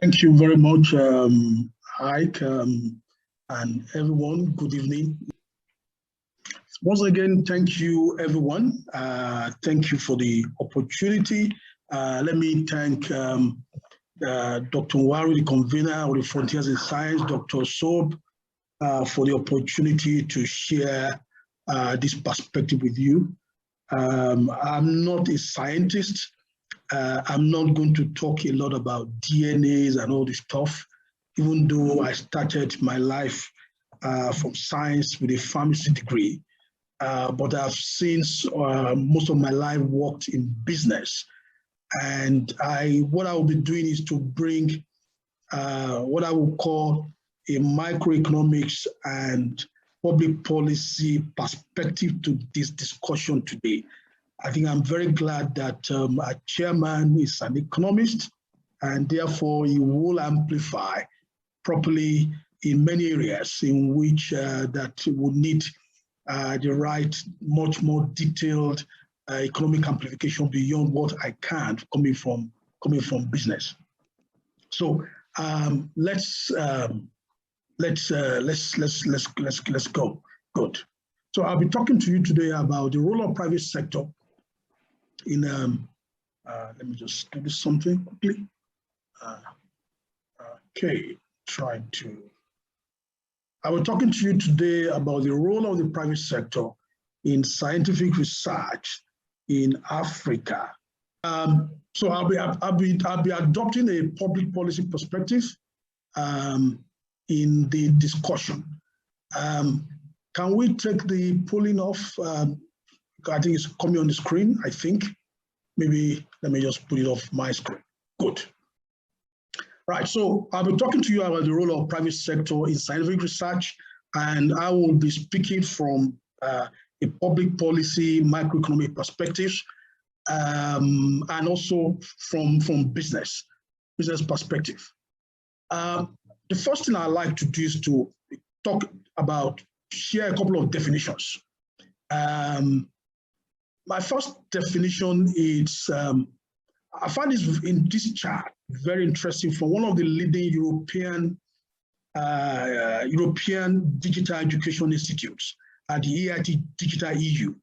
Thank you very much, Ike, and everyone. Good evening. Once again, thank you, everyone. Thank you for the opportunity. Let me thank Dr. Nwari, the convener of the Frontiers in Science, Dr. Sob, for the opportunity to share this perspective with you. I'm not a scientist. I'm not going to talk a lot about DNAs and all this stuff, even though I started my life from science with a pharmacy degree. But I've since most of my life worked in business. And what I will be doing is to bring what I will call a microeconomics and public policy perspective to this discussion today. I think I'm very glad that our chairman is an economist, and therefore he will amplify properly in many areas in which that will need the right, much more detailed economic amplification beyond what I can coming from business. So let's go. Good. So I'll be talking to you today about the role of private sector in, let me just do this something quickly. Okay, I will be talking to you today about the role of the private sector in scientific research in Africa. So I'll be adopting a public policy perspective in the discussion. Can we take the polling off? I think it's coming on the screen, I think. Maybe let me just put it off my screen. Good. Right, so I'll be talking to you about the role of private sector in scientific research, and I will be speaking from a public policy, microeconomic perspective, and also from business perspective. The first thing I like to do is to share a couple of definitions. My first definition is, I found this in this chart very interesting from one of the leading European digital education institutes at the EIT Digital EU,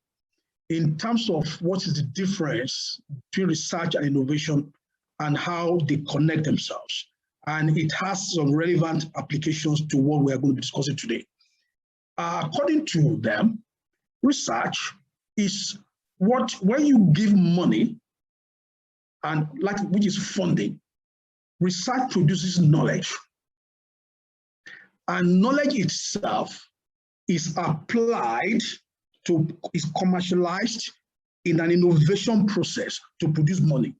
in terms of what is the difference between research and innovation and how they connect themselves. And it has some relevant applications to what we are going to be discussing today. According to them, research is when you give money, and which is funding, research produces knowledge. And knowledge itself is applied is commercialized in an innovation process to produce money.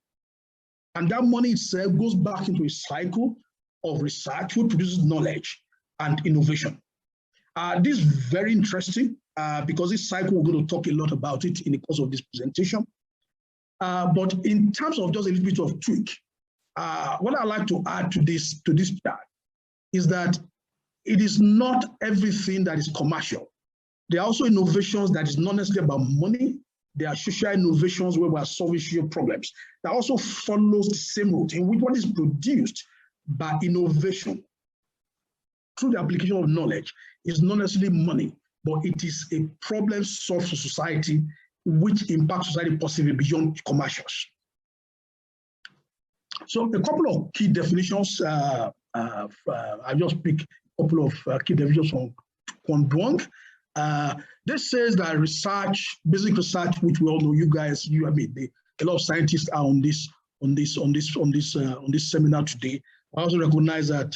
And that money itself goes back into a cycle of research, which produces knowledge and innovation. This is very interesting because this cycle, we're going to talk a lot about it in the course of this presentation. But in terms of just a little bit of tweak, what I'd like to add to this chart is that it is not everything that is commercial. There are also innovations that is not necessarily about money. There are social innovations where we are solving social problems. That also follows the same route in which what is produced by innovation through the application of knowledge is not necessarily money, but it is a problem solved for society which impacts society positively beyond commercials. So a couple of key definitions, I just pick a couple of key definitions from Kwon Duong. This says that research, basic research, which we all know, a lot of scientists are on this seminar today. I also recognize that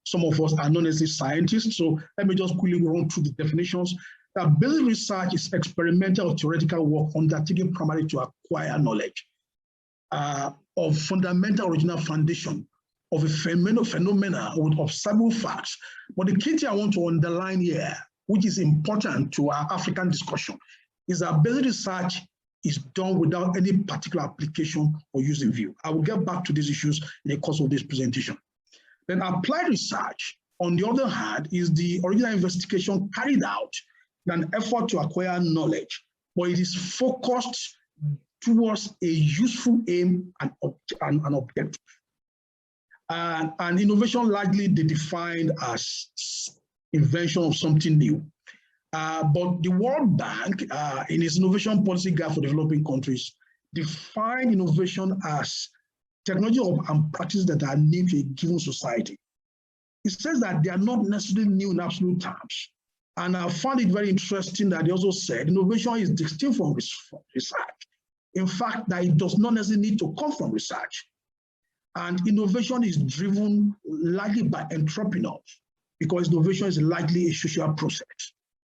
some of us are not necessarily scientists, so let me just quickly run through the definitions. That basic research is experimental or theoretical work undertaken primarily to acquire knowledge of fundamental original foundation of a phenomena with observable facts. But the key thing I want to underline here, which is important to our African discussion, is that basic research is done without any particular application or use in view. I will get back to these issues in the course of this presentation. Then applied research, on the other hand, is the original investigation carried out in an effort to acquire knowledge, but it is focused towards a useful aim and objective. And innovation largely they defined as invention of something new. But the World Bank, in its innovation policy guide for developing countries, define innovation as technology and practices that are new to a given society. It says that they are not necessarily new in absolute terms. And I found it very interesting that they also said innovation is distinct from research. In fact, that it does not necessarily need to come from research. And innovation is driven largely by entrepreneurs, because innovation is largely a social process.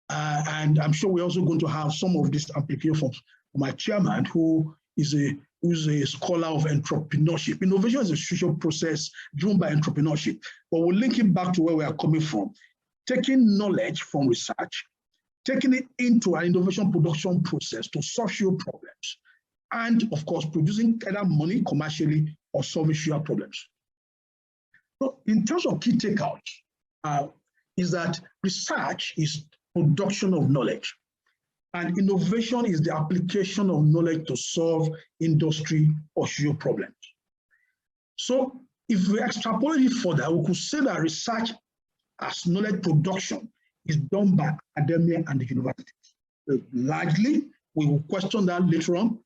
And I'm sure we're also going to have some of this application from my chairman, who is a scholar of entrepreneurship. Innovation is a social process driven by entrepreneurship. But we'll link it back to where we are coming from. Taking knowledge from research, taking it into an innovation production process to solve social problems, and of course, producing either money commercially or solving social problems. So in terms of key takeouts, is that research is production of knowledge, and innovation is the application of knowledge to solve industry or social problems. So if we extrapolate it further, we could say that research as knowledge production is done by academia and the universities. Largely, we will question that later on.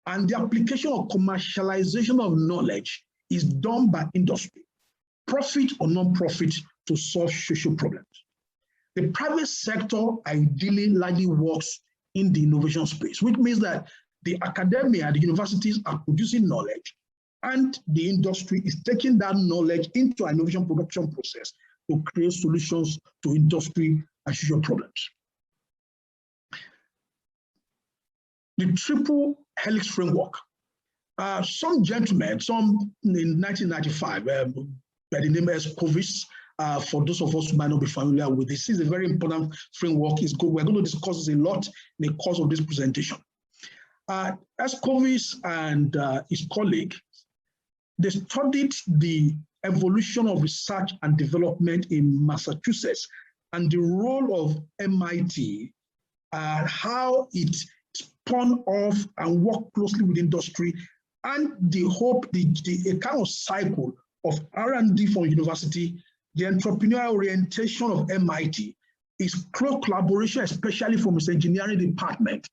And the application of commercialization of knowledge is done by industry, profit or non-profit, to solve social problems. The private sector ideally largely works in the innovation space, which means that the academia, the universities are producing knowledge, and the industry is taking that knowledge into an innovation production process to create solutions to industry and social problems. The Triple Helix framework. Some gentlemen, some in 1995, by the name of Expenditure, for those of us who might not be familiar with this, is a very important framework. It's good. We're going to discuss this a lot in the course of this presentation. Expenditure and his colleague, they studied the evolution of research and development in Massachusetts and the role of MIT, how it spun off and worked closely with industry, and the kind of cycle of R&D from university, the entrepreneurial orientation of MIT, is close collaboration, especially from its engineering department,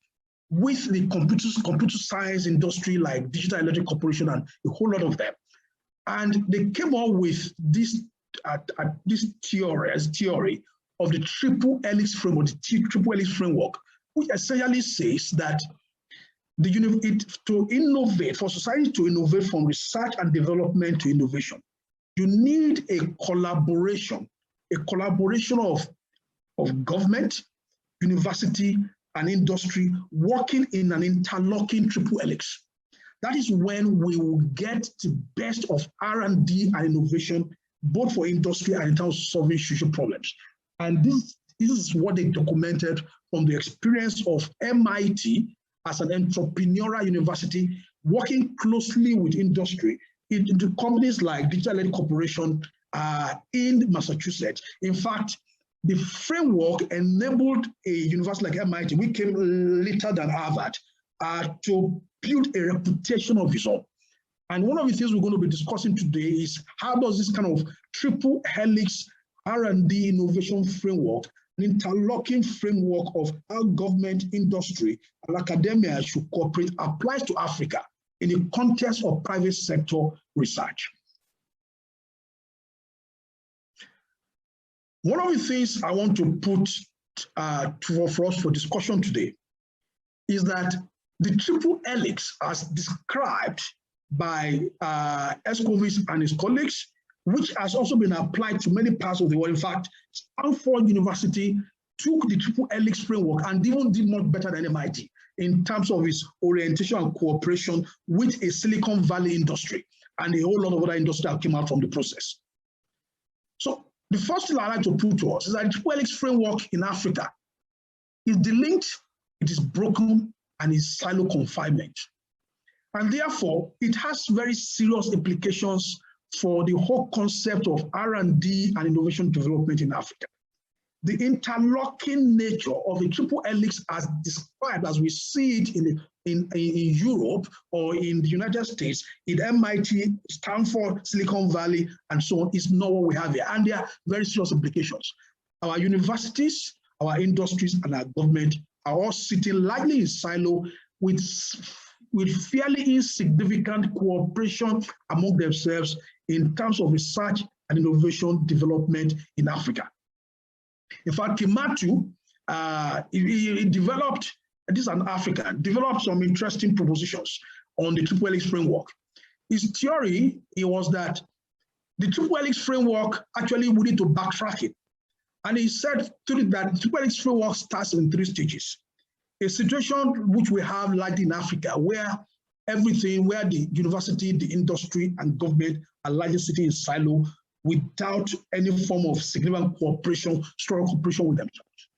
with the computer science industry like Digital Electric Corporation and a whole lot of them. And they came up with this theory of the Triple Helix framework, the Triple Helix framework, which essentially says that to innovate, for society to innovate from research and development to innovation, you need a collaboration of government, university, and industry working in an interlocking triple helix. That is when we will get the best of R&D and innovation, both for industry and in terms of solving social problems. And this is what they documented from the experience of MIT as an entrepreneurial university, working closely with industry into companies like Digital Electric Corporation in Massachusetts. In fact, the framework enabled a university like MIT, which came later than Harvard, to build a reputation of its own. And one of the things we're going to be discussing today is how does this kind of triple helix R&D innovation framework, an interlocking framework of how government, industry, and academia should cooperate, applies to Africa in the context of private sector research. One of the things I want to put for us for discussion today is that the triple helix, as described by Expenditure and his colleagues, which has also been applied to many parts of the world. In fact, Stanford University took the triple helix framework and even did much better than MIT in terms of its orientation and cooperation with a Silicon Valley industry and a whole lot of other industries that came out from the process. So the first thing I'd like to put to us is that the triple helix framework in Africa is delinked, it is broken, and is silo confinement. And therefore, it has very serious implications for the whole concept of R&D and innovation development in Africa. The interlocking nature of the triple helix as described, as we see it in the in Europe or in the United States, in MIT, Stanford, Silicon Valley, and so on, is not what we have here. And there are very serious implications. Our universities, our industries, and our government are all sitting lightly in silo with fairly insignificant cooperation among themselves in terms of research and innovation development in Africa. In fact, Kimatu, he developed, this is an African, developed some interesting propositions on the Triple Helix framework. His theory was that the Triple Helix framework actually we need to backtrack it. And he said that the Triple Helix framework starts in 3 stages. A situation which we have like in Africa, where everything, where the university, the industry, and government are largely sitting in silo without any form of significant cooperation, strong cooperation with themselves.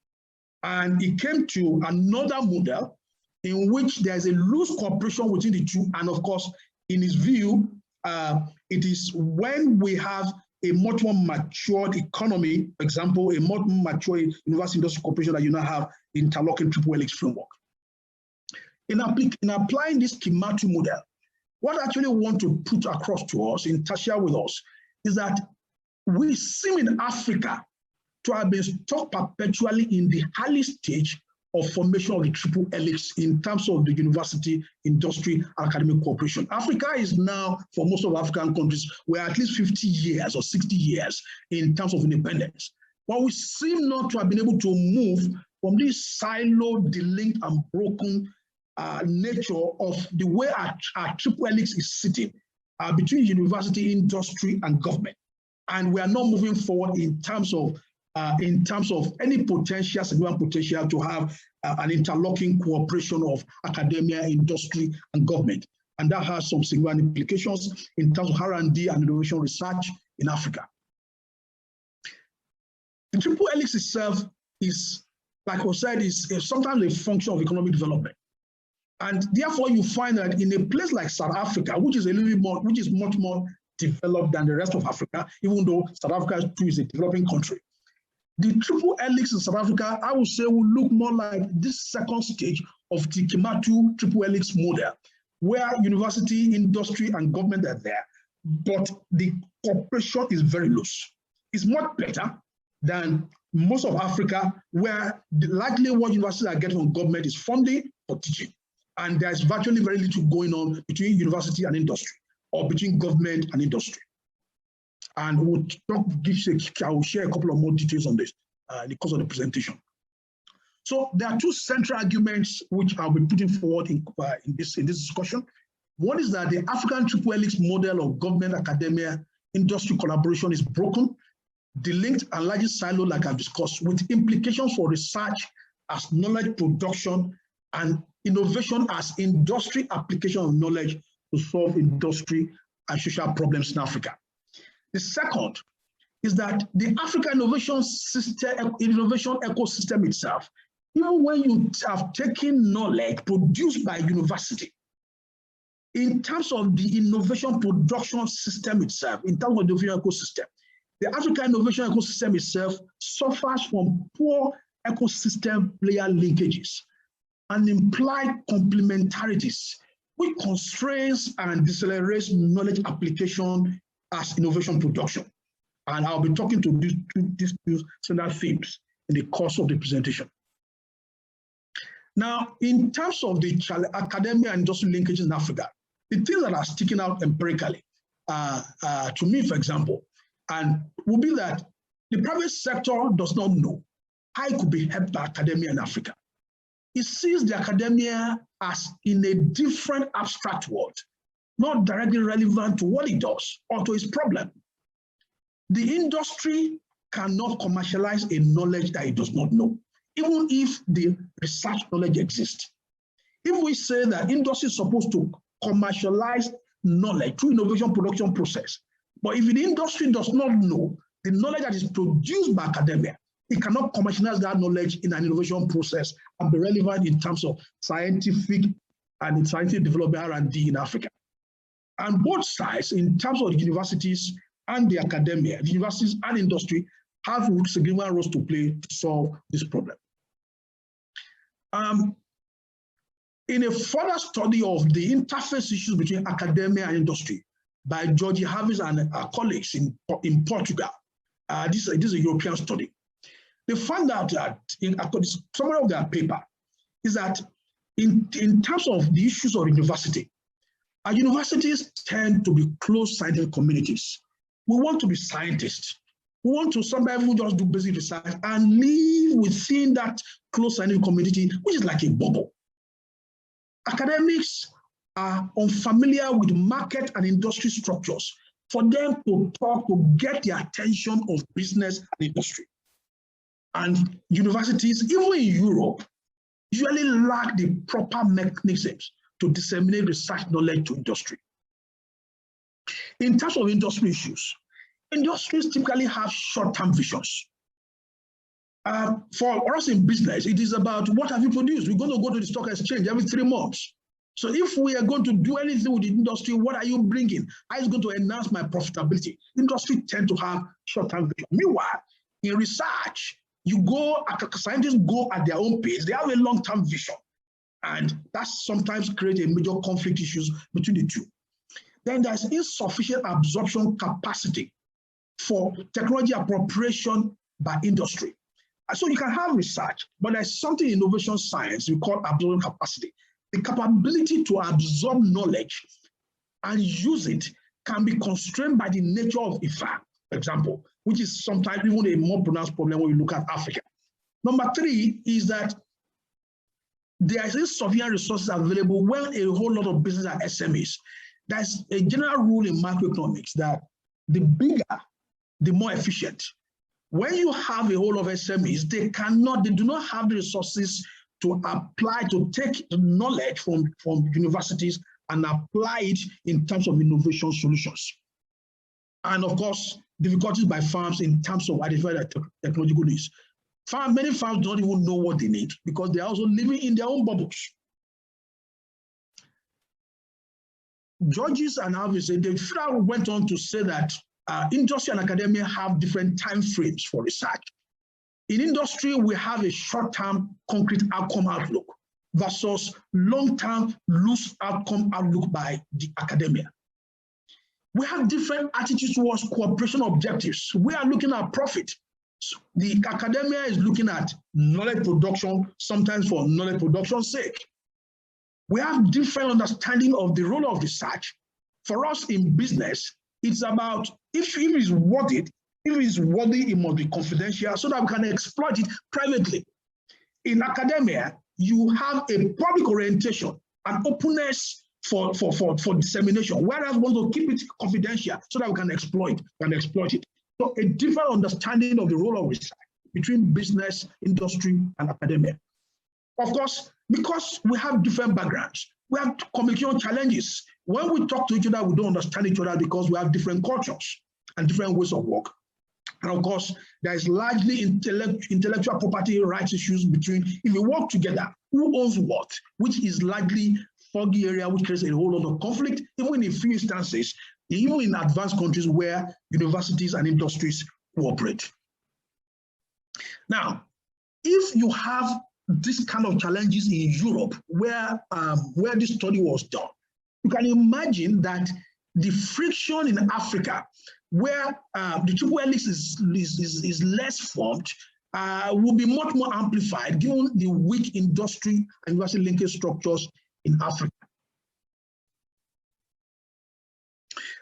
And it came to another model in which there's a loose cooperation within the two. And of course, in his view, it is when we have a much more matured economy, for example, a much more mature university industry cooperation that you now have the interlocking Triple Helix framework. In applying this Kimatu model, what I actually want to put across to us, share with us, is that we seem in Africa to have been stuck perpetually in the early stage of formation of the Triple Helix in terms of the university, industry, and academic cooperation. Africa is now, for most of African countries, we're at least 50 years or 60 years in terms of independence. But we seem not to have been able to move from this siloed, delinked, and broken nature of the way our Triple Helix is sitting between university, industry, and government. And we are not moving forward in terms of any potential, significant potential to have an interlocking cooperation of academia, industry, and government. And that has some significant implications in terms of R&D and innovation research in Africa. The Triple Helix itself is, like I said, is sometimes a function of economic development. And therefore, you find that in a place like South Africa, which is a little bit more, which is much more developed than the rest of Africa, even though South Africa too is a developing country, the Triple Helix in South Africa, I would say, will look more like this second stage of the Kimatu Triple Helix model, where university, industry, and government are there, but the cooperation is very loose. It's much better than most of Africa, where likely what universities are getting from government is funding for teaching. And there's virtually very little going on between university and industry, or between government and industry. And I will share a couple of more details on this in the course of the presentation. So there are 2 central arguments which I'll be putting forward in this discussion. One is that the African Triple Helix model of government, academia, industry collaboration is broken, delinked, and largely siloed, like I've discussed, with implications for research as knowledge production and innovation as industry application of knowledge to solve industry and social problems in Africa. The second is that the African innovation ecosystem itself, even when you have taken knowledge produced by university, in terms of the innovation production system itself, in terms of the innovation ecosystem, the African innovation ecosystem itself suffers from poor ecosystem player linkages and implied complementarities, which constrains and decelerates knowledge application as innovation production. And I'll be talking to these 2 central themes in the course of the presentation. Now, in terms of the academia and industry linkages in Africa, the things that are sticking out empirically, to me, for example, and will be that the private sector does not know how it could be helped by academia in Africa. It sees the academia as in a different abstract world, not directly relevant to what it does or to its problem. The industry cannot commercialize a knowledge that it does not know, even if the research knowledge exists. If we say that industry is supposed to commercialize knowledge through innovation production process, but if the industry does not know the knowledge that is produced by academia, it cannot commercialize that knowledge in an innovation process and be relevant in terms of scientific development R&D in Africa. And both sides, in terms of the universities and the academia, the universities and industry have significant roles to play to solve this problem. In a further study of the interface issues between academia and industry by Jorge, Alves and colleagues in Portugal, this is a European study. They found out that, in summary of their paper, is that in terms of the issues of university, our universities tend to be closed scientific communities. We want to be scientists. We want to somebody who just do basic research and live within that closed scientific community, which is like a bubble. Academics are unfamiliar with market and industry structures for them to talk, to get the attention of business and industry. And universities, even in Europe, usually lack the proper mechanisms to disseminate research knowledge to industry. In terms of industry issues, industries typically have short-term visions. For us in business, it is about what have you produced? We're going to go to the stock exchange every 3 months. So if we are going to do anything with the industry, what are you bringing? How is it going to enhance my profitability? Industry tend to have short-term vision. Meanwhile, in research, scientists go at their own pace. They have a long-term vision. And that sometimes creates a major conflict issues between the two. Then there's insufficient absorption capacity for technology appropriation by industry. So you can have research, but there's something in innovation science we call absorption capacity. The capability to absorb knowledge and use it can be constrained by the nature of IFA, for example, which is sometimes even a more pronounced problem when you look at Africa. Number 3 is that there is insufficient resources available when a whole lot of business are SMEs. There's a general rule in macroeconomics that the bigger, the more efficient. When you have a whole of SMEs, they do not have the resources to apply, to take the knowledge from universities and apply it in terms of innovation solutions. And of course, difficulties by firms in terms of identifying their technological needs. Many firms don't even know what they need because they're also living in their own bubbles. Jorge and Alves, they went on to say that industry and academia have different time frames for research. In industry, we have a short-term concrete outcome outlook versus long-term loose outcome outlook by the academia. We have different attitudes towards cooperation objectives. We are looking at profit. So the academia is looking at knowledge production, sometimes for knowledge production's sake. We have different understanding of the role of research. For us in business, it's about if it's worth it, it must be confidential so that we can exploit it privately. In academia, you have a public orientation and openness for dissemination, whereas we want to keep it confidential so that we can exploit it. So a different understanding of the role of research between business, industry, and academia. Of course, because we have different backgrounds, we have communication challenges. When we talk to each other, we don't understand each other because we have different cultures and different ways of work. And of course, there is largely intellectual property rights issues between, if we work together, who owns what, which is largely foggy area, which creates a whole lot of conflict, even in few instances, even in advanced countries where universities and industries cooperate. Now, if you have this kind of challenges in Europe, where this study was done, you can imagine that the friction in Africa, where the Triple Helix is less formed, will be much more amplified given the weak industry and university linkage structures in Africa.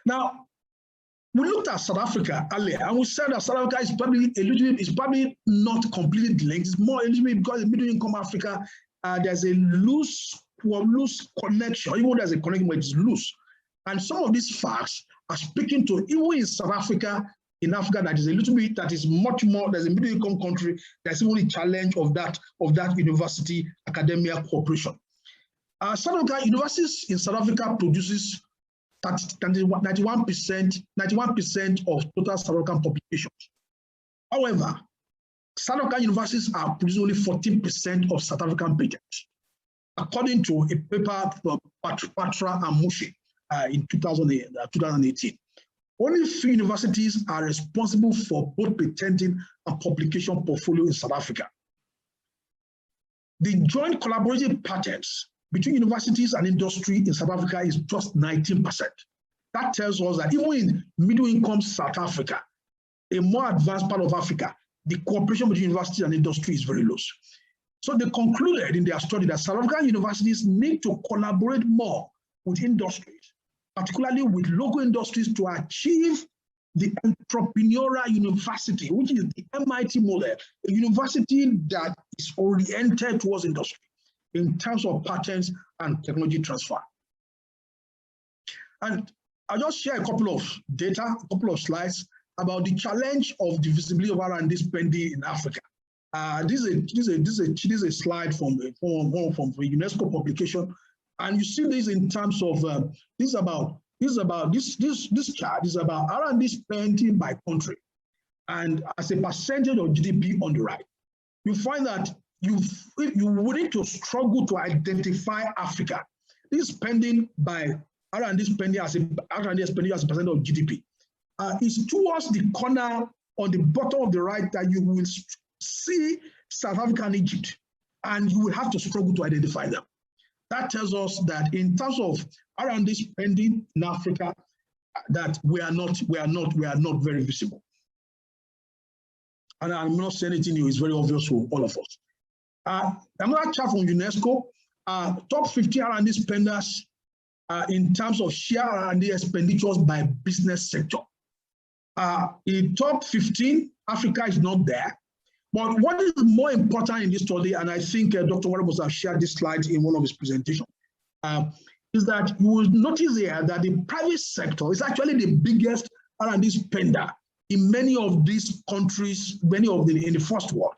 Now, we looked at South Africa earlier, and we said that South Africa is probably not completely linked. It's more eligible because in middle income Africa, there's a loose connection. Even there's a connection, but it's loose. And some of these facts are speaking to, even in South Africa, in Africa, that is a little bit, that is much more, there's a middle income country, there's even a challenge of that university academia cooperation. South Africa, universities in South Africa produces 91% of total South African publications. However, South African universities are producing only 14% of South African patents, according to a paper from Patra and Mushi in 2018. Only few universities are responsible for both patenting and publication portfolio in South Africa. The joint collaborative patents between universities and industry in South Africa is just 19%. That tells us that even in middle-income South Africa, a more advanced part of Africa, the cooperation between universities and industry is very low. So they concluded in their study that South African universities need to collaborate more with industries, particularly with local industries, to achieve the Entrepreneurial University, which is the MIT model, a university that is oriented towards industry in terms of patents and technology transfer. And I'll just share a couple of data, a couple of slides about the challenge of the visibility of R&D spending in Africa. This is a slide from a UNESCO publication, and you see this in terms of this chart is about R&D spending by country, and as a percentage of GDP on the right. You find that you would need to struggle to identify Africa. This spending by R&D spending as a percent of GDP is towards the corner on the bottom of the right that you will see South Africa and Egypt, and you will have to struggle to identify them. That tells us that in terms of R&D spending in Africa, that we are not very visible. And I'm not saying anything new; it's very obvious to all of us. Another chart from UNESCO: top 50 R&D spenders in terms of share R&D expenditures by business sector. In top 15, Africa is not there. But what is more important in this study, and I think Dr. Warren must have shared this slide in one of his presentations, is that you will notice here that the private sector is actually the biggest R&D spender in many of these countries, in the first world.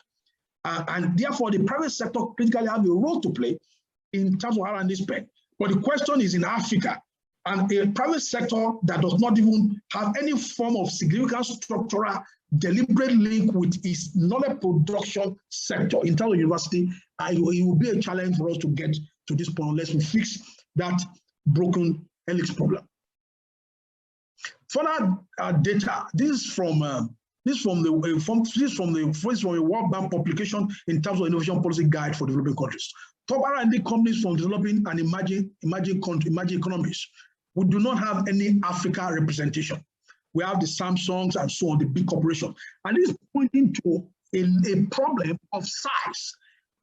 And therefore, the private sector critically have a role to play in terms of R&D spend. But the question is in Africa, and a private sector that does not even have any form of significant structural deliberate link with its knowledge production sector in terms of university, it will be a challenge for us to get to this point unless we fix that broken helix problem. Further data. This is from a World Bank publication in terms of innovation policy guide for developing countries. Top R&D companies from developing and emerging economies. We do not have any Africa representation. We have the Samsungs and so on, the big corporation. And this is pointing to a problem of size.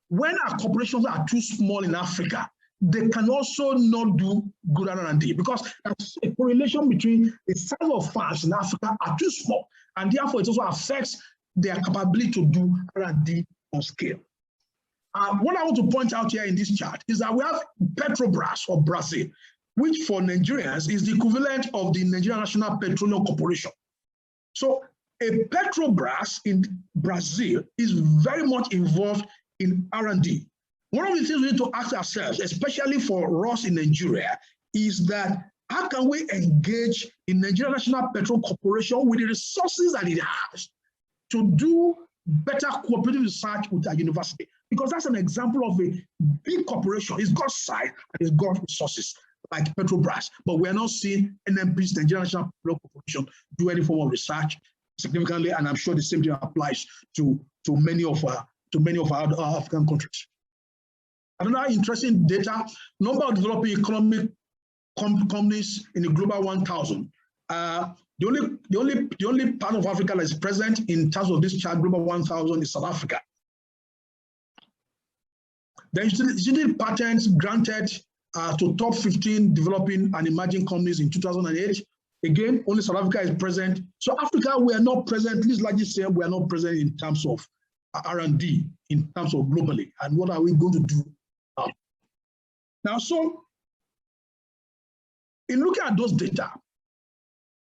When our corporations are too small in Africa, they can also not do good R&D because there's a correlation between the size of farms in Africa are too small, and therefore it also affects their capability to do R&D on scale. What I want to point out here in this chart is that we have Petrobras of Brazil, which for Nigerians is the equivalent of the Nigerian National Petroleum Corporation. So a Petrobras in Brazil is very much involved in R&D. One of the things we need to ask ourselves, especially for us in Nigeria, is that how can we engage in Nigerian National Petroleum Corporation with the resources that it has to do better cooperative research with our university? Because that's an example of a big corporation. It's got size and it's got resources like Petrobras, but we are not seeing NMP's Nigerian National Petroleum Corporation do any form of research significantly, and I'm sure the same thing applies to many of our African countries. Another interesting data: number of developing economic companies in the Global 1000. The only part of Africa that is present in terms of this chart, Global 1000, is South Africa. The instituted patents granted to top 15 developing and emerging companies in 2008. Again, only South Africa is present. So Africa, we are not present. This largely say we are not present in terms of R&D, in terms of globally. And what are we going to do now? So in looking at those data,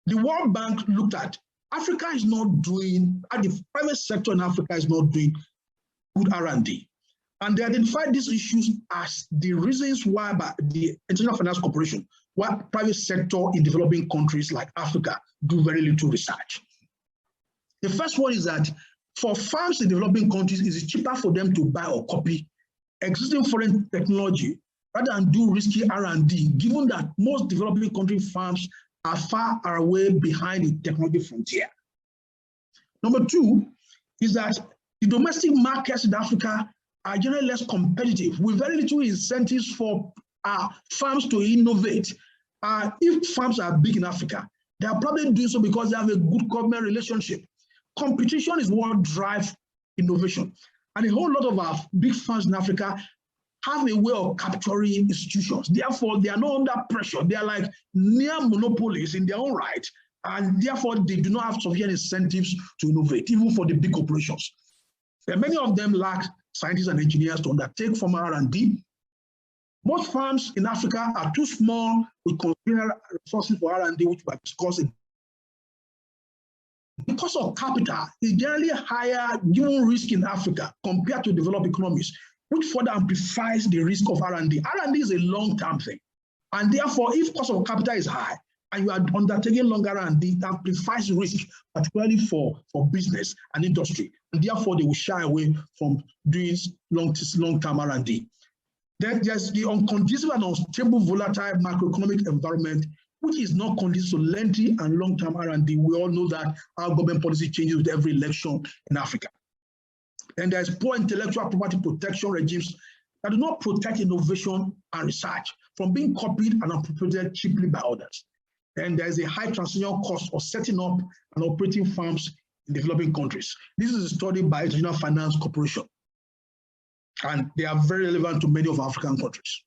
the World Bank looked at Africa is not doing, the private sector in Africa is not doing good R&D. And they identified these issues as the reasons why by the International Finance Corporation, why private sector in developing countries like Africa do very little research. The first one is that for firms in developing countries, it is cheaper for them to buy or copy existing foreign technology rather than do risky R&D, given that most developing country firms are far away behind the technology frontier. Number two is that the domestic markets in Africa are generally less competitive, with very little incentives for farms to innovate. If farms are big in Africa, they are probably doing so because they have a good government relationship. Competition is what drives innovation. And a whole lot of our big farms in Africa have a way of capturing institutions. Therefore, they are not under pressure. They are like near monopolies in their own right. And therefore, they do not have sufficient incentives to innovate, even for the big corporations. And many of them lack scientists and engineers to undertake formal R&D. Most farms in Africa are too small with constrained resources for R&D, which we are discussing. The cost of capital is generally higher given risk in Africa compared to developed economies, which further amplifies the risk of R&D. R&D is a long-term thing. And therefore, if cost of capital is high and you are undertaking longer R&D, it amplifies risk, particularly for business and industry. And therefore, they will shy away from doing long-term R&D. Then there's the unconducive and unstable volatile macroeconomic environment, which is not conducive to lengthy and long-term R&D. We all know that our government policy changes with every election in Africa. And there's poor intellectual property protection regimes that do not protect innovation and research from being copied and appropriated cheaply by others. And there's a high transitional cost of setting up and operating farms in developing countries. This is a study by International Finance Corporation, and they are very relevant to many of African countries.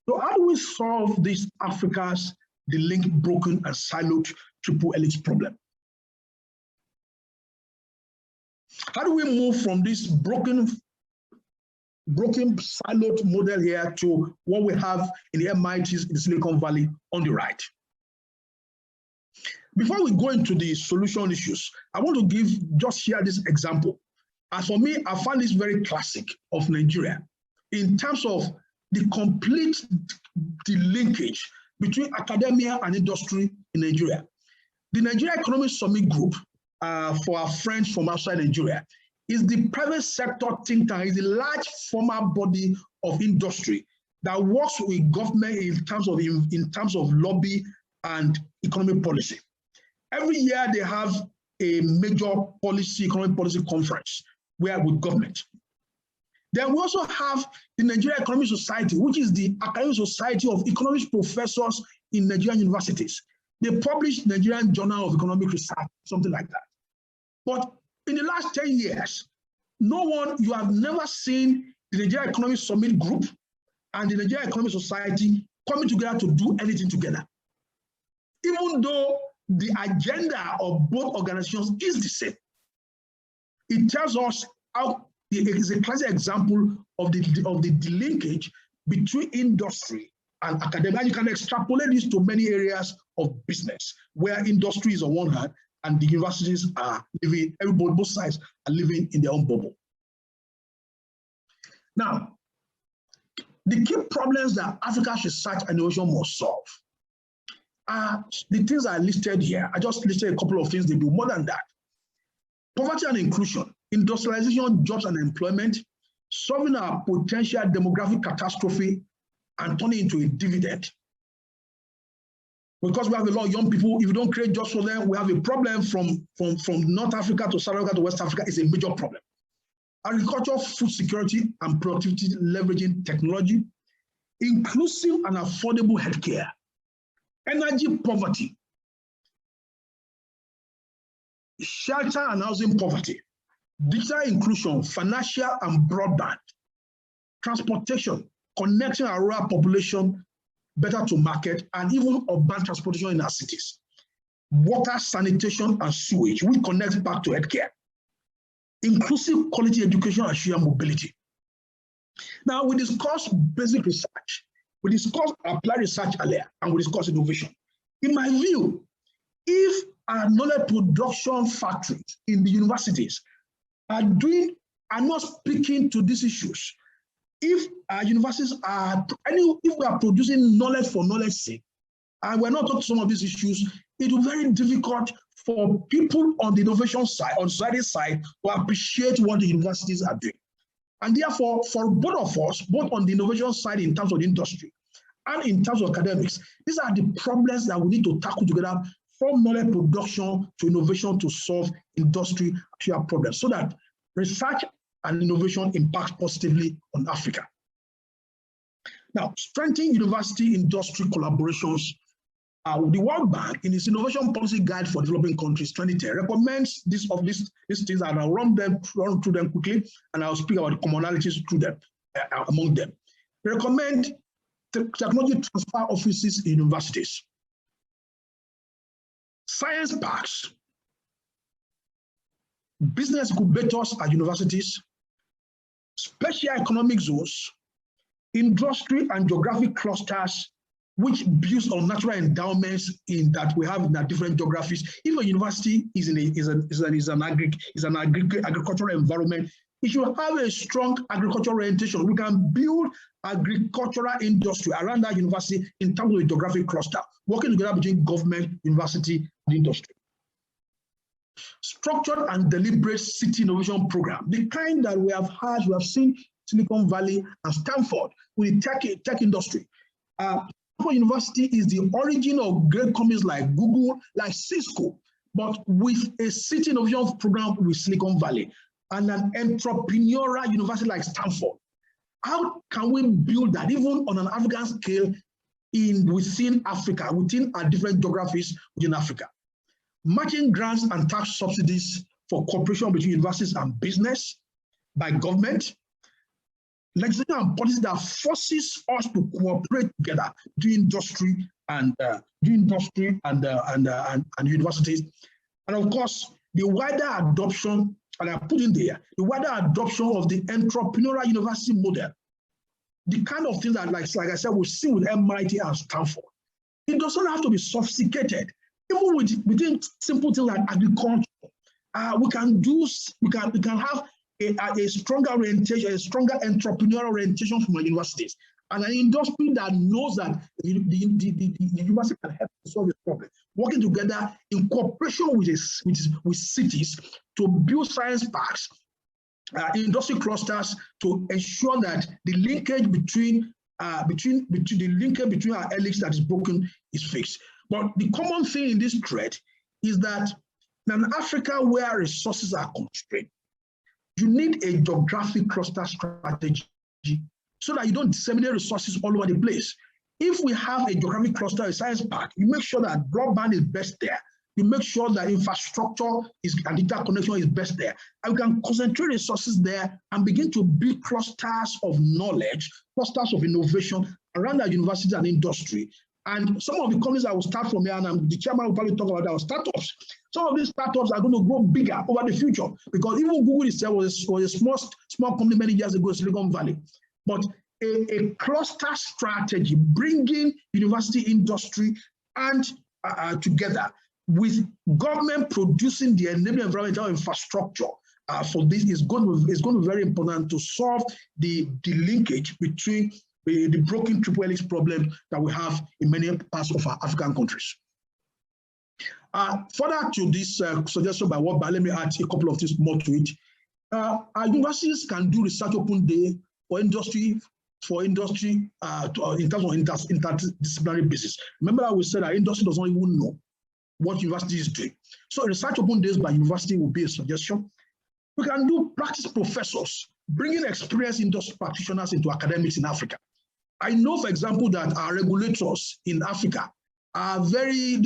So how do we solve this Africa's delinked, broken, and siloed triple helix problem? How do we move from this broken siloed model here to what we have in the MITs in the Silicon Valley on the right? Before we go into the solution issues, I want to just share this example. As for me, I find this very classic of Nigeria in terms of the complete delinkage between academia and industry in Nigeria. The Nigeria Economic Summit Group, for our friends from outside Nigeria, is the private sector think tank, is a large formal body of industry that works with government in terms of lobby and economic policy. Every year they have a major economic policy conference with government. Then we also have the Nigeria Economic Society, which is the academic society of economics professors in Nigerian universities. They publish Nigerian Journal of Economic Research, something like that. But in the last 10 years, you have never seen the Nigeria Economic Summit Group and the Nigeria Economic Society coming together to do anything together. Even though the agenda of both organizations is the same. It tells us how it is a classic example of the delinkage between industry and academia. You can extrapolate this to many areas of business where industry is on one hand and the universities are living, both sides are living in their own bubble. Now, the key problems that Africa's research and innovation must solve are the things I listed here. I just listed a couple of things they do. More than that, poverty and inclusion, industrialization, jobs and employment, solving our potential demographic catastrophe and turning into a dividend. Because we have a lot of young people, if you don't create jobs for them, we have a problem from North Africa to South Africa to West Africa. Is a major problem. Agriculture, food security and productivity, leveraging technology, inclusive and affordable healthcare, energy poverty, shelter and housing poverty, digital inclusion, financial and broadband, transportation, connecting our rural population better to market, and even urban transportation in our cities, water, sanitation, and sewage, which connects back to healthcare, inclusive quality education and shared mobility. Now, we discussed basic research. We discussed applied research earlier, and we discussed innovation. In my view, if our knowledge production factories in the universities are not speaking to these issues, if our universities if we are producing knowledge for knowledge's sake, and we're not talking some of these issues, it will be very difficult for people on the innovation side, on society side, to appreciate what the universities are doing. And therefore, for both of us, both on the innovation side in terms of the industry and in terms of academics, these are the problems that we need to tackle together, from knowledge production to innovation to solve industry problems, so that research and innovation impacts positively on Africa. Now, strengthening university-industry collaborations. The World Bank, in its Innovation Policy Guide for Developing Countries 2010, recommends these things, and I'll run through them quickly, and I'll speak about the commonalities through them, among them. They recommend technology transfer offices in universities, science parks, business incubators at universities, special economic zones, industry and geographic clusters, which builds on natural endowments in that we have in our different geographies. If a university is an agricultural environment, it should have a strong agricultural orientation. We can build agricultural industry around that university in terms of a geographic cluster, working together between government, university, and industry. Structured and deliberate city innovation program, the kind that we have seen Silicon Valley and Stanford with the tech industry. Stanford University is the origin of great companies like Google, like Cisco, but with a city innovation program with Silicon Valley and an entrepreneurial university like Stanford. How can we build that even on an African scale within Africa, within our different geographies within Africa? Matching grants and tax subsidies for cooperation between universities and business by government. Legislation and policy that forces us to cooperate together between industry and universities, and of course the wider adoption, and I put in there the wider adoption of the entrepreneurial university model, the kind of things that, like I said, we see with MIT and Stanford. It doesn't have to be sophisticated. Even within simple things like agriculture, we can have a stronger orientation, a stronger entrepreneurial orientation from our universities, and an industry that knows that the university can help to solve this problem, working together in cooperation with cities to build science parks, industry clusters, to ensure that the linkage between our helix that is broken is fixed. But the common thing in this thread is that in Africa, where resources are constrained, you need a geographic cluster strategy so that you don't disseminate resources all over the place. If we have a geographic cluster, a science park, you make sure that broadband is best there. You make sure that infrastructure and interconnection is best there. And we can concentrate resources there and begin to build clusters of knowledge, clusters of innovation around our universities and industry. And some of the companies I will start from here, and the chairman will probably talk about our startups. Some of these startups are going to grow bigger over the future, because even Google itself was a small company many years ago in Silicon Valley. But a cluster strategy, bringing university, industry, and together with government producing the enabling environmental infrastructure for this is going to be very important to solve the linkage between the broken Triple Helix problem that we have in many parts of our African countries. Further to this suggestion by World Bank, let me add a couple of things more to it. Our universities can do research open day for industry in terms of interdisciplinary basis. Remember that we said our industry does not even know what university is doing. So research open days by university will be a suggestion. We can do practice professors, bringing experienced industry practitioners into academics in Africa. I know, for example, that our regulators in Africa are when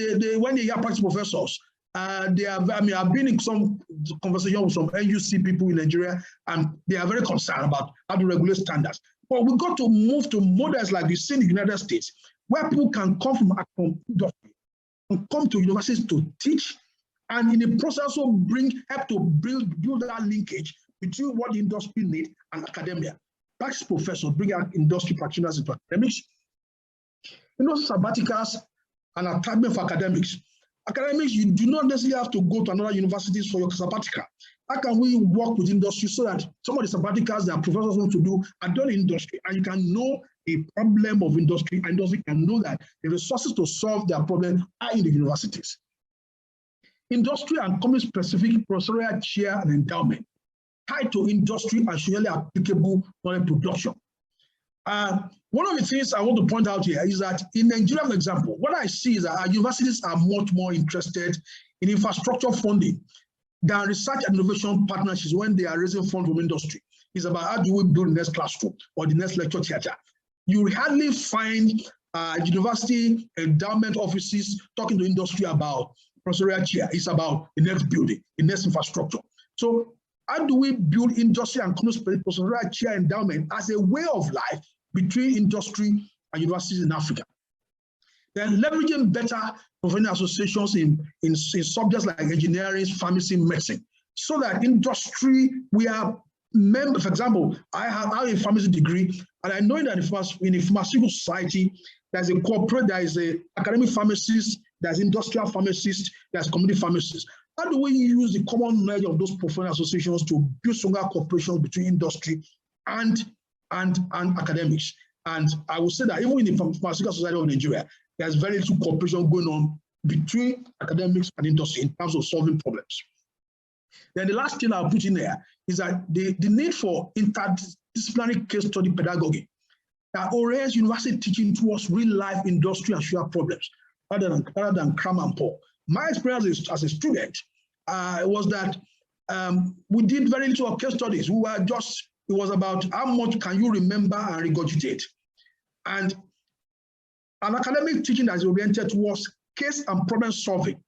they hear practice professors, I've been in some conversation with some NUC people in Nigeria, and they are very concerned about how to regulate standards. But we've got to move to models like you see in the United States, where people can come from industry and come to universities to teach, and in the process also help to build that linkage between what the industry needs and academia. Practice professors bring out industry practitioners into academics. Sabbaticals and attachment for academics. Academics, you do not necessarily have to go to another universities for your sabbatical. How can we work with industry so that some of the sabbaticals that professors want to do are done in industry, and you can know a problem of industry, and industry can know that the resources to solve their problem are in the universities. Industry and company-specific professorial chair and endowment tied to industry and surely applicable knowledge production. One of the things I want to point out here is that in Nigeria, for example, what I see is that our universities are much more interested in infrastructure funding than research and innovation partnerships when they are raising funds from industry. is about how do we build the next classroom or the next lecture theater. You hardly find university endowment offices talking to industry about professorial chair. It's about the next building, the next infrastructure. So how do we build industry and commerce professorial chair endowment as a way of life between industry and universities in Africa? Then leveraging better professional associations in subjects like engineering, pharmacy, medicine, so that industry, we are members. For example, I have a pharmacy degree, and I know that in a pharmaceutical society, there's a corporate, there is a academic pharmacist, there's industrial pharmacist, there's community pharmacist. How do we use the common knowledge of those professional associations to build stronger cooperation between industry and academics? And I would say that even in the pharmaceutical society of Nigeria, there's very little cooperation going on between academics and industry in terms of solving problems. Then the last thing I'll put in there is that the need for interdisciplinary case study pedagogy that orients university teaching towards real life industry and social problems rather than cram and pour. My experience as a student was that we did very little case studies. It was about how much can you remember and regurgitate. And an academic teaching that is oriented towards case and problem solving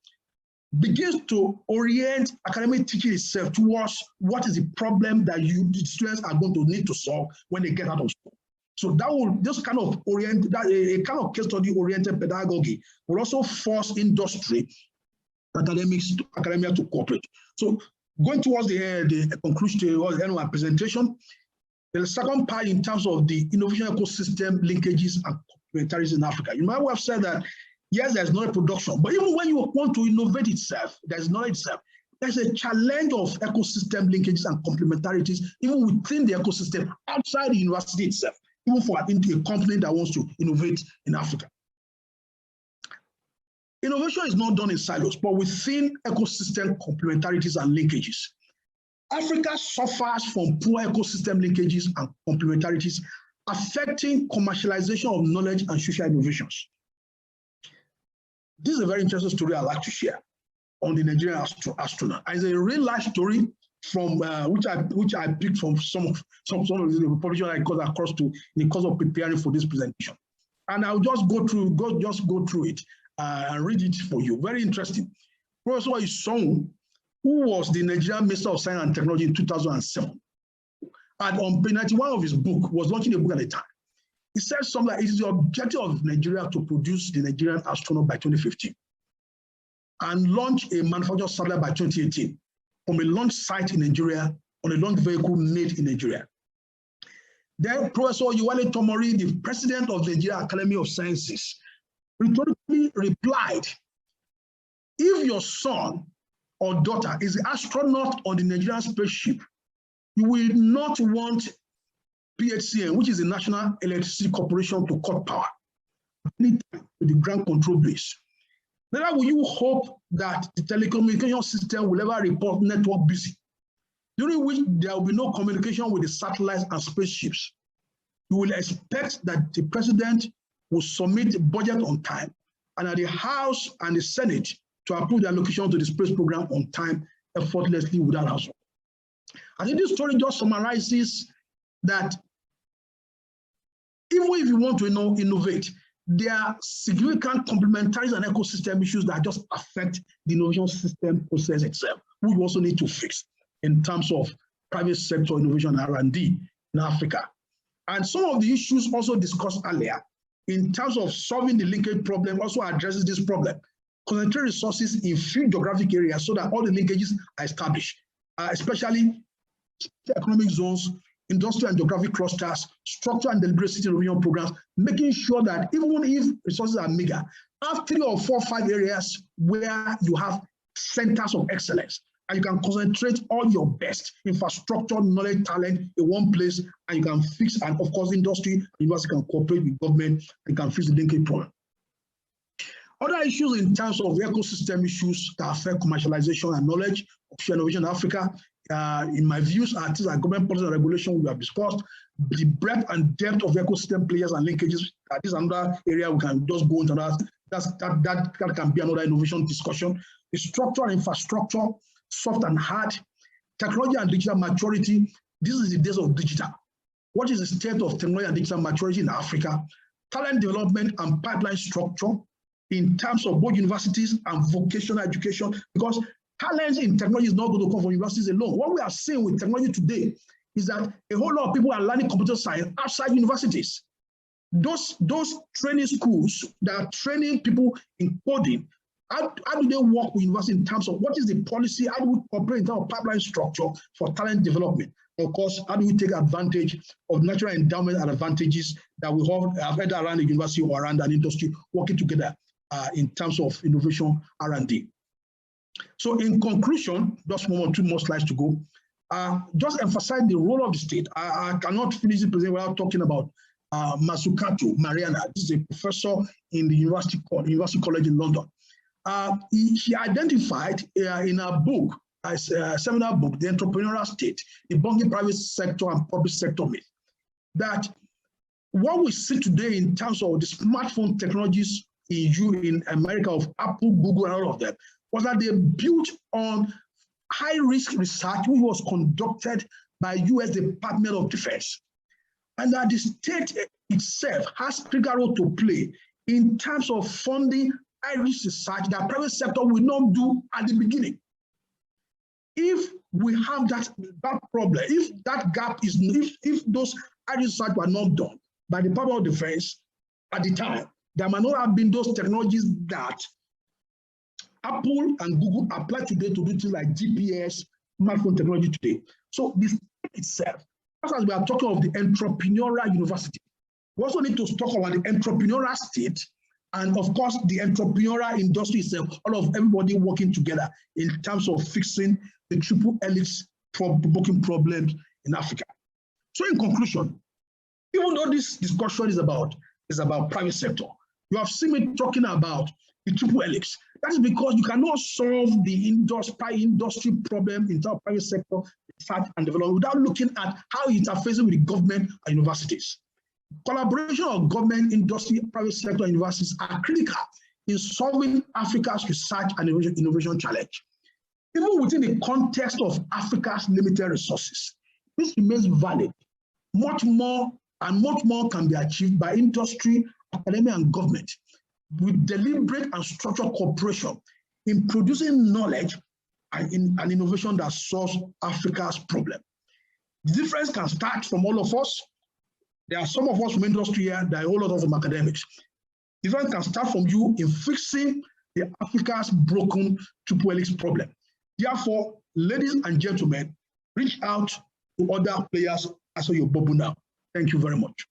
begins to orient academic teaching itself towards what is the problem that the students are going to need to solve when they get out of school. So that will just kind of a kind of case study oriented pedagogy will also force industry, academia to cooperate. So going towards the conclusion or the end of my presentation, the second part in terms of the innovation ecosystem linkages and complementarities in Africa. You might have said that yes, there's knowledge production, but even when you want to innovate itself, there's knowledge itself. There's a challenge of ecosystem linkages and complementarities, even within the ecosystem, outside the university itself, even for a company that wants to innovate in Africa. Innovation is not done in silos, but within ecosystem complementarities and linkages. Africa suffers from poor ecosystem linkages and complementarities, affecting commercialization of knowledge and social innovations. This is a very interesting story I'd like to share on the Nigerian astronaut. It's a real life story from which I picked from some of the publications I got across to in the course of preparing for this presentation. And I'll just go through it and read it for you. Very interesting. Professor Isong, who was the Nigerian Minister of Science and Technology in 2007, and on page 91 of his book, was launching a book at the time. He said something like, it is the objective of Nigeria to produce the Nigerian astronaut by 2015 and launch a manufactured satellite by 2018 from a launch site in Nigeria on a launch vehicle made in Nigeria. Then Professor Yewale Tomori, the president of the Nigeria Academy of Sciences, rhetorically replied, if your son or daughter is an astronaut on the Nigerian spaceship, you will not want PHCN, which is the National Electricity Corporation, to cut power anytime to the ground control base. Neither will you hope that the telecommunication system will ever report network busy, during which there will be no communication with the satellites and spaceships. You will expect that the president will submit the budget on time, and that the House and the Senate to approve the allocation to the space program on time, effortlessly, without hassle. I think this story just summarizes that even if you want to innovate, there are significant complementarities and ecosystem issues that just affect the innovation system process itself, which we also need to fix in terms of private sector innovation and R&D in Africa. And some of the issues also discussed earlier in terms of solving the linkage problem also addresses this problem. Concentrate resources in few geographic areas so that all the linkages are established, especially economic zones, industrial and geographic clusters, structure and deliberate city innovation programs, making sure that even if resources are meager, have 3 or 4 or 5 areas where you have centers of excellence, and you can concentrate all your best infrastructure, knowledge, talent in one place, and you can fix, and of course, industry, university can cooperate with government and can fix the linkage problem. Other issues in terms of ecosystem issues that affect commercialization and knowledge of innovation in Africa, in my views, are things like government policy and regulation we have discussed, the breadth and depth of ecosystem players and linkages. That is another area we can just go into. That can be another innovation discussion. The structure and infrastructure, soft and hard, technology and digital maturity, this is the days of digital. What is the state of technology and digital maturity in Africa? Talent development and pipeline structure in terms of both universities and vocational education, because talent in technology is not going to come from universities alone. What we are seeing with technology today is that a whole lot of people are learning computer science outside universities. Those training schools that are training people in coding, how do they work with university in terms of what is the policy? How do we cooperate in terms of pipeline structure for talent development? Of course, how do we take advantage of natural endowment and advantages that we have either around the university or around an industry working together in terms of innovation R&D? So in conclusion, just 1 or 2 more slides to go. Just emphasize the role of the state. I cannot finish the presentation without talking about Mazzucato Mariana. This is a professor in the University College in London. He identified in a book, a seminal book, The Entrepreneurial State, Debunking Private Sector and Public Sector Myth, that what we see today in terms of the smartphone technologies in America of Apple, Google, and all of them, was that they built on high-risk research which was conducted by US Department of Defense. And that the state itself has a critical role to play in terms of funding high-risk research that private sector will not do at the beginning. If we have that problem, if that gap is, if those high-risk research were not done by the Department of Defense at the time, there might not have been those technologies that Apple and Google apply today to do things like GPS, smartphone technology today. So this itself, as we are talking of the entrepreneurial university, we also need to talk about the entrepreneurial state and, of course, the entrepreneurial industry itself, all of everybody working together in terms of fixing the Triple Helix booking problems in Africa. So in conclusion, even though this discussion is about private sector, you have seen me talking about the Triple Helix. That is because you cannot solve the industry problem in terms of private sector research and development without looking at how it interfaces with the government and universities. Collaboration of government, industry, private sector, and universities are critical in solving Africa's research and innovation challenge. Even within the context of Africa's limited resources, this remains valid. Much more can be achieved by industry, academia, and government with deliberate and structured cooperation in producing knowledge and innovation that solves Africa's problem. The difference can start from all of us. There are some of us from industry here, there are a whole lot of from academics. The difference can start from you in fixing the Africa's broken Triple Helix problem. Therefore, ladies and gentlemen, reach out to other players as your bubble now. Thank you very much.